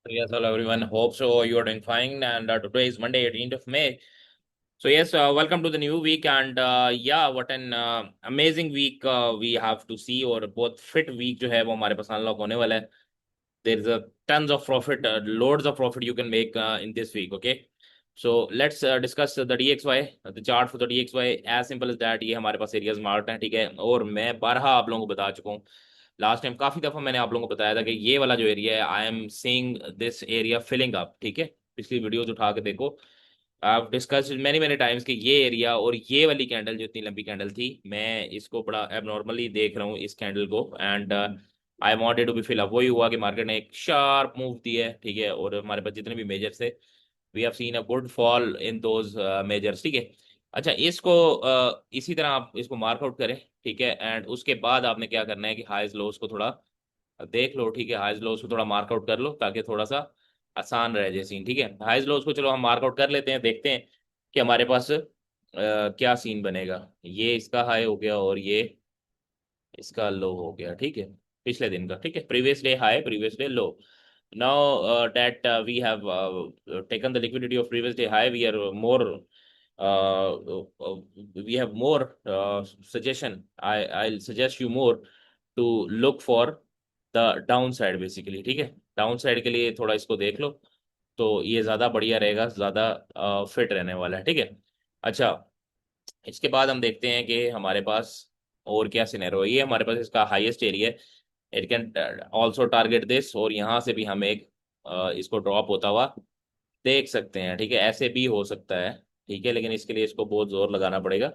Yes, hello everyone. Hope so. You are doing fine. And today is Monday, 18th of May. So yes, welcome to the new week. And yeah, what an amazing week we have to see. और बहुत fit week जो है वो हमारे पास unlock होने वाला है. There is a tons of profit, loads of profit you can make in this week. Okay. So let's discuss the DXY, the chart for the DXY. As simple as that. ये हमारे पास areas marked हैं, ठीक है. और मैं 12 आप लोगों को बता चुका हूँ. लास्ट टाइम काफी दफा मैंने आप लोगों को बताया था कि ये वाला जो एरिया है, I am seeing this area filling up, ठीक है. पिछली वीडियोज उठा के देखो. आप डिस्कस मैनी मैनी टाइम्स कि ये एरिया और ये वाली कैंडल जो इतनी लंबी कैंडल थी, मैं इसको बड़ा एबनॉर्मली देख रहा हूँ इस कैंडल को. And I wanted to be fill up. वही हुआ कि मार्केट ने एक शार्प मूव दी है, ठीक है. और हमारे पास जितने भी मेजर्स थे, we have seen a good fall in those measures, ठीक है. अच्छा, इसको इसी तरह आप इसको मार्क आउट करें, ठीक है. एंड उसके बाद आपने क्या करना है कि हाइज लोस को थोड़ा देख लो, ठीक है. हाइज लोस को थोड़ा मार्क आउट कर लो ताकि थोड़ा सा आसान रहे जे सीन, ठीक है. हाइज लोस को चलो हम मार्क आउट कर लेते हैं, देखते हैं कि हमारे पास क्या सीन बनेगा. ये इसका हाई हो गया और ये इसका लो हो गया, ठीक है. पिछले दिन का, ठीक है. Previous day high, previous day low. now that we have taken the liquidity of previous day high, we are more uh, uh, we have more suggestion. I'll suggest you more to look for the downside basically, ठीक है. Downside के लिए थोड़ा इसको देख लो, तो ये ज्यादा बढ़िया रहेगा, ज्यादा फिट रहने वाला है, ठीक है. अच्छा, इसके बाद हम देखते हैं कि हमारे पास और क्या सिनेरियो है. ये हमारे पास इसका हाईएस्ट एरिया है. It can also target this, और यहाँ से भी हम एक इसको ड्रॉप होता हुआ देख सकते हैं, ठीक है. ऐसे भी हो सकता है, ठीक है, लेकिन इसके लिए इसको बहुत जोर लगाना पड़ेगा.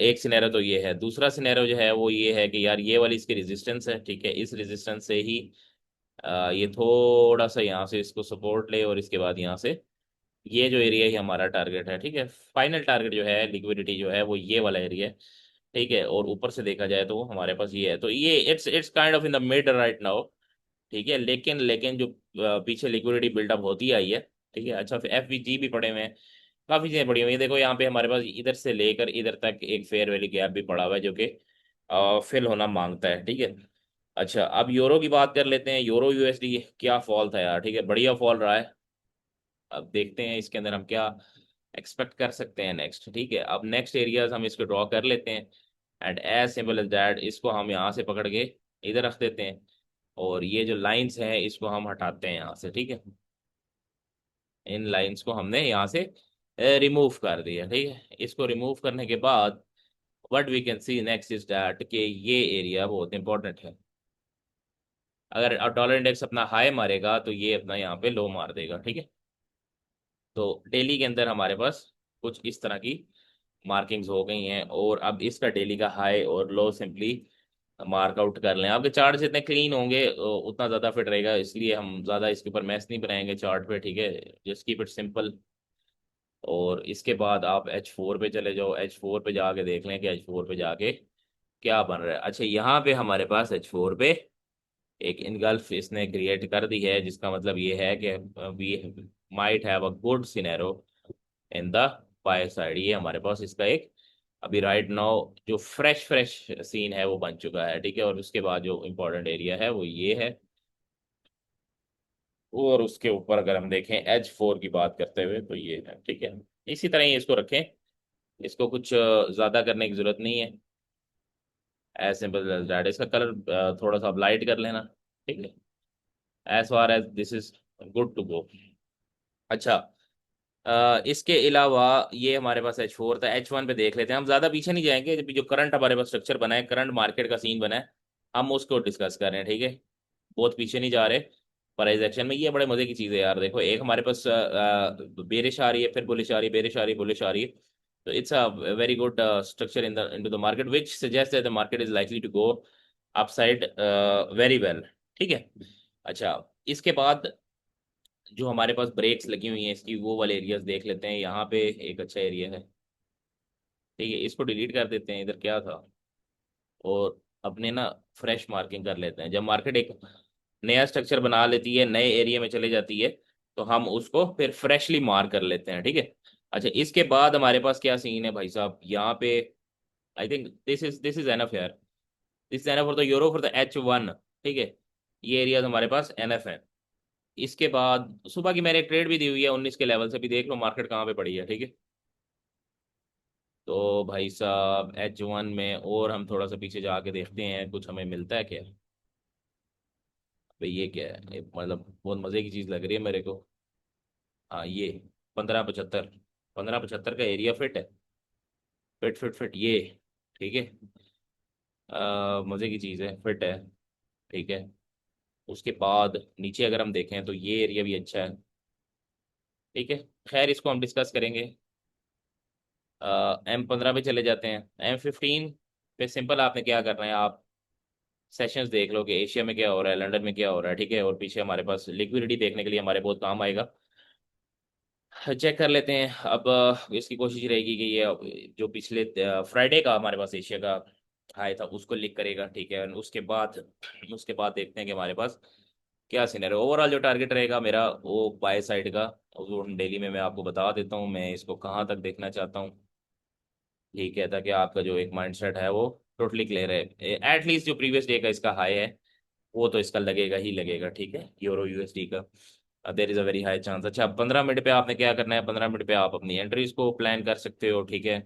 एक सिनेरियो तो ये है. दूसरा सिनेरियो जो है वो ये है कि यार ये वाली इसकी रेजिस्टेंस है, ठीक है. इस रेजिस्टेंस से ही ये थोड़ा सा यहाँ से इसको सपोर्ट ले, और इसके बाद यहाँ से ये जो एरिया ही हमारा टारगेट है, ठीक है. फाइनल टारगेट जो है लिक्विडिटी जो है वो ये वाला एरिया है, ठीक है. और ऊपर से देखा जाए तो हमारे पास ये है, तो ये it's kind of in the mid right now, ठीक है. लेकिन लेकिन जो पीछे लिक्विडिटी बिल्डअप होती आई है, ठीक है. अच्छा, फिर एफवीजी भी पड़े हुए हैं, काफी चीजें पड़ी हुई हैं. देखो यहाँ पे हमारे पास इधर से लेकर इधर तक एक फेयर वैल्यू गैप भी पड़ा हुआ है जो कि फिल होना मांगता है, ठीक है. अच्छा, अब यूरो की बात कर लेते हैं. यूरो यूएसडी क्या फॉल था यार, ठीक है. बढ़िया फॉल रहा है. अब देखते हैं इसके अंदर हम क्या एक्सपेक्ट कर सकते हैं नेक्स्ट, ठीक है. अब नेक्स्ट एरियाज हम इसको ड्रॉ कर लेते हैं. And as simple as that, इसको हम यहाँ से पकड़ के इधर रख देते हैं. और ये जो लाइंस हैं इसको हम हटाते हैं यहाँ से, ठीक है. इन लाइंस को हमने यहाँ से रिमूव कर दिया, ठीक है. इसको रिमूव करने के बाद what we can see next is that कि ये एरिया बहुत इंपॉर्टेंट है. अगर डॉलर इंडेक्स अपना हाई मारेगा तो ये अपना यहाँ पे लो मार देगा, ठीक है. तो डेली के अंदर हमारे पास कुछ इस तरह की मार्किंग्स हो गई हैं, और अब इसका डेली का हाई और लो सिंपली मार्क आउट कर लें. आपके चार्ट जितने क्लीन होंगे उतना ज़्यादा फिट रहेगा, इसलिए हम ज़्यादा इसके ऊपर मैस नहीं बनाएंगे चार्ट पे, ठीक है. Just keep it simple. और इसके बाद आप H4 पे चले जाओ. H4 पे जाके देख लें कि H4 पे जाके क्या बन रहा है. अच्छा, यहाँ पे हमारे पास H4 पे एक इनगल्फ इसने क्रिएट कर दी है, जिसका मतलब ये है कि we might have a good scenario in the buy side. ये हमारे पास इसका एक अभी राइट नाउ जो फ्रेश फ्रेश सीन है वो बन चुका है, ठीक है. और उसके बाद जो इम्पोर्टेंट एरिया है वो ये है. और उसके ऊपर अगर हम देखें H4 की बात करते हुए तो ये है, ठीक है. इसी तरह ही इसको रखें. इसको कुछ ज्यादा करने की जरूरत नहीं है. As simple as that. इसका कलर थोड़ा सा लाइट कर लेना, ठीक है. As far as this is good to go. अच्छा, इसके अलावा ये हमारे पास H4 था. H1 पे देख लेते हैं. हम ज़्यादा पीछे नहीं जाएंगे. जब जो करंट हमारे पास स्ट्रक्चर बना है, करंट मार्केट का सीन बना है, हम उसको डिस्कस कर रहे हैं, ठीक है. बहुत पीछे नहीं जा रहे. प्राइस एक्शन में ये बड़े मजे की चीज़ है यार. देखो, एक हमारे पास बेरिश आ रही है, फिर बुलिश आ रही है, बेरिश आ रही है, बुलिश आ रही है. तो it's a very good structure in the into the market which suggest that the market is likely to go upside very well, ठीक है. अच्छा, इसके बाद जो हमारे पास ब्रेक्स लगी हुई हैं इसकी, वो वाले एरियाज देख लेते हैं. यहाँ पे एक अच्छा एरिया है, ठीक है. इसको डिलीट कर देते हैं. इधर क्या था, और अपने ना फ्रेश मार्किंग कर लेते हैं. जब मार्केट एक नया स्ट्रक्चर बना लेती है, नए एरिया में चले जाती है, तो हम उसको फिर फ्रेशली मार्क कर लेते हैं, ठीक है. अच्छा, इसके बाद हमारे पास क्या सीन है भाई साहब यहाँ पे. I think this is enough यार. This is enough for the euro for the H1, ठीक है. ये एरियाज हमारे पास एनफ है. इसके बाद सुबह की मैंने एक ट्रेड भी दी हुई है 19 के लेवल से, भी देख लो मार्केट कहाँ पे पड़ी है, ठीक है। तो भाई साहब H1 में और हम थोड़ा सा पीछे जाके देखते हैं कुछ हमें मिलता है क्या। भाई ये क्या है, ये मतलब बहुत मजे की चीज लग रही है मेरे को। हाँ ये 1575, 1575 का एरिया फिट है। फिट फिट फिट ये, ठीक है। मजे की चीज है, फिट है, ठीक है। उसके बाद नीचे अगर हम देखें तो ये एरिया भी अच्छा है, ठीक है। खैर इसको हम डिस्कस करेंगे। M15 पे चले जाते हैं। M15 पे सिंपल आपने क्या करना है, आप सेशंस देख लो कि एशिया में क्या हो रहा है, लंदन में क्या हो रहा है, ठीक है। और पीछे हमारे पास लिक्विडिटी देखने के लिए हमारे बहुत काम आएगा। चेक कर लेते हैं अब। इसकी कोशिश रहेगी कि ये जो पिछले फ्राइडे का हमारे पास एशिया का हाई था उसको लिक करेगा, ठीक है। और उसके बाद देखते हैं कि हमारे पास क्या सीनरी। ओवरऑल जो टारगेट रहेगा मेरा वो बाय साइड का, वो डेली में मैं आपको बता देता हूँ मैं इसको कहाँ तक देखना चाहता हूँ, ठीक है। ताकि आपका जो एक माइंडसेट है वो टोटली क्लियर है। एटलीस्ट जो प्रीवियस डे का इसका हाई है वो तो इसका लगेगा ही लगेगा, ठीक है, यूरो यूएसडी का। There is a very high chance. अच्छा 15 मिनट पे आपने क्या करना है, 15 मिनट पे आप अपनी एंट्रीज को प्लान कर सकते हो, ठीक है।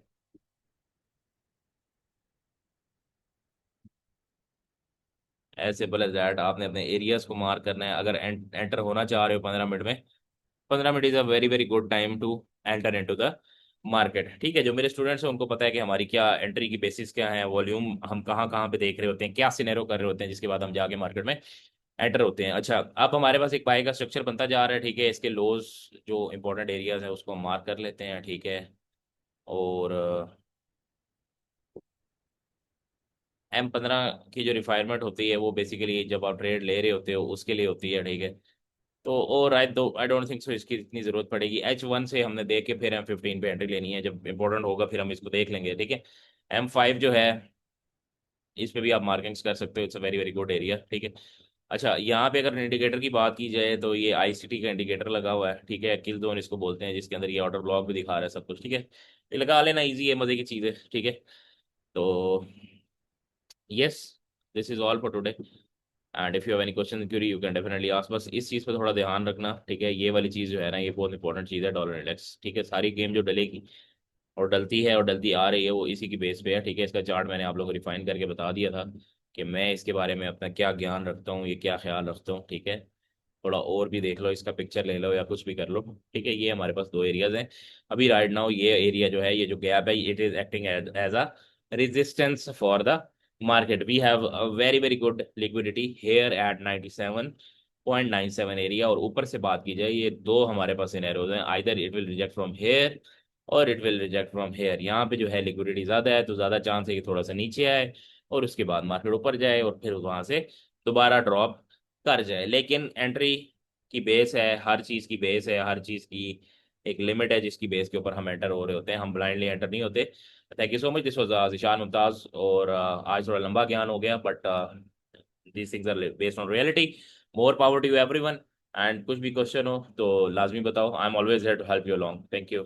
एज सिंपल एज दैट, आपने अपने एरियाज को मार्क करना है अगर एंटर होना चाह रहे हो 15 मिनट में। 15 minute is a very very good time to enter into the market, ठीक है। जो मेरे स्टूडेंट्स हैं उनको पता है कि हमारी क्या एंट्री की बेसिस क्या है, वॉल्यूम हम कहाँ कहाँ पे देख रहे होते हैं, क्या सिनेरियो कर रहे होते हैं, जिसके बाद हम जाके मार्केट में एंटर होते हैं। अच्छा अब हमारे पास एक पाई का स्ट्रक्चर बनता जा रहा है, ठीक है। इसके लोज जो इंपॉर्टेंट एरियाज है उसको हम मार्क कर लेते हैं, ठीक है। और M15 की जो रिक्वायरमेंट होती है वो बेसिकली जब आप ट्रेड ले रहे होते हो उसके लिए होती है, ठीक है। तो और आई डोंट थिंक सो इसकी इतनी जरूरत पड़ेगी। H1 से हमने देख के फिर M15 पे एंट्री लेनी है, जब इंपॉर्टेंट होगा फिर हम इसको देख लेंगे, ठीक है। M5 जो है इस पे भी आप मार्किंग्स कर सकते हो, it's a very very good area, ठीक है। अच्छा यहाँ पे अगर इंडिकेटर की बात की जाए तो ये ICT का इंडिकेटर लगा हुआ है, ठीक है। किल जोन इसको बोलते हैं, जिसके अंदर ये ऑर्डर ब्लॉक भी दिखा रहा है सब कुछ, ठीक है। ये लगा लेना इजी है, मजे की चीज़ है, ठीक है। तो yes, this is all for today. And if you have any question query you can definitely ask. बस इस चीज़ पे थोड़ा ध्यान रखना, ठीक है। ये वाली चीज़ जो है ना ये बहुत इंपॉर्टेंट चीज़ है, डॉलर इंडेक्स, ठीक है। सारी गेम जो डलेगी और डलती है और डलती आ रही है वो इसी की बेस पे है, ठीक है। इसका चार्ट मैंने आप लोगों को रिफाइन करके बता दिया था कि मैं इसके बारे में अपना क्या ज्ञान रखता हूँ, ये क्या ख्याल रखता हूँ, ठीक है। थोड़ा और भी देख लो, इसका पिक्चर ले लो या कुछ भी कर लो, ठीक है। ये हमारे पास दो एरियाज हैं अभी राइट नाउ। ये एरिया जो है, ये जो गैप है, it is acting as a resistance for the market. We have a very very good liquidity here at 97.97 area. और ऊपर से बात की जाए, ये दो हमारे पास सिनेरियोज हैं, either it will reject from here और it will reject from here. यहाँ पे जो है लिक्विडिटी ज्यादा है तो ज्यादा चांस है कि थोड़ा सा नीचे आए और उसके बाद मार्केट ऊपर जाए और फिर वहां से दोबारा ड्रॉप कर जाए। लेकिन एंट्री की बेस है, हर चीज की बेस है, हर चीज की एक लिमिट है जिसकी बेस के ऊपर हम एंटर हो रहे होते हैं, हम ब्लाइंडली एंटर नहीं होते। Thank you so much, this was Ishan Mumtaz. और आज थोड़ा लंबा ज्ञान हो गया but these things are based on reality. More power to you everyone. And कुछ भी क्वेश्चन हो तो लाजमी बताओ, I am always here to help you along. Thank you.